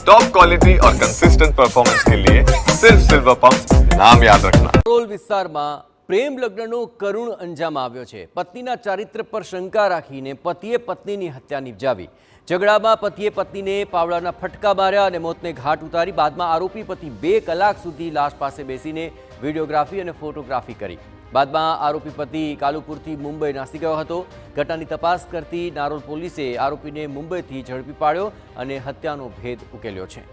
Top quality और consistent performance के लिए सिर्फ सिल्वर पंप नाम याद रखना। રોલ વિસ્તારમાં પ્રેમ લગ્નનો કરુણ અંજામ આવ્યો છે। પત્નીના ચારિત્ર પર શંકા રાખીને પતિએ પત્નીની હત્યા નિપજાવી। ઝઘડામાં પતિએ પત્નીને પાવડાના ફટકા માર્યા અને મોતને ઘાટ ઉતારી। બાદમાં આરોપી પતિ 2 કલાક સુધી લાશ પાસે બેસીને વિડીયોગ્રાફી અને ફોટોગ્રાફી કરી। બાદમાં આરોપી પતિ કાલુપુરથી મુંબઈ નાસી ગયો હતો। ઘટનાની તપાસ કરતી નારોલ પોલીસે આરોપીને મુંબઈથી ઝડપી પાડ્યો અને હત્યાનો ભેદ ઉકેલ્યો છે।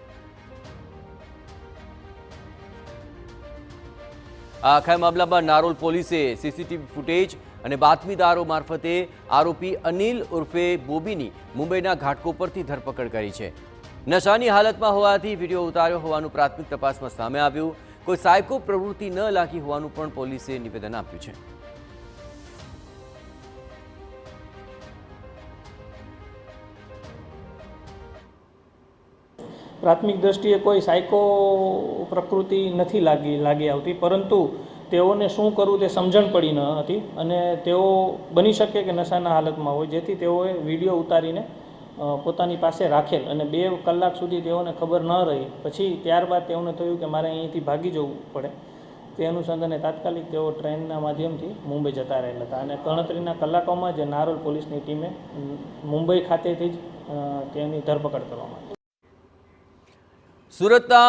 આ આખા મામલામાં નારોલ પોલીસે સીસીટીવી ફૂટેજ અને બાતમીદારો મારફતે આરોપી અનિલ ઉર્ફે બોબીની મુંબઈના ઘાટકોપરથી ધરપકડ કરી છે। નશાની હાલતમાં હોવાથી વિડીયો ઉતાર્યો હોવાનું પ્રાથમિક તપાસમાં સામે આવ્યું। કોઈ સાયકો પ્રવૃત્તિ ન લાગી હોવાનું પણ પોલીસે નિવેદન આપ્યું છે। પ્રાથમિક દ્રષ્ટિએ કોઈ સાયકો પ્રકૃતિ નથી લાગી આવતી, પરંતુ તેઓને શું કરવું તે સમજણ પડી ન હતી અને તેઓ બની શકે કે નશાના હાલતમાં હોય, જેથી તેઓએ વિડીયો ઉતારીને પોતાની પાસે રાખેલ અને 2 કલાક સુધી તેઓને ખબર ન રહી। પછી ત્યારબાદ તેઓને થયું કે મારે અહીંથી ભાગી જવું પડે। તે અનુસંધાને તાત્કાલિક તેઓ ટ્રેનના માધ્યમથી મુંબઈ જતા રહેલા હતા અને ગણતરીના કલાકોમાં જ નારોલ પોલીસની ટીમે મુંબઈ ખાતેથી જ તેની ધરપકડ કરવામાં આવી। સુરતના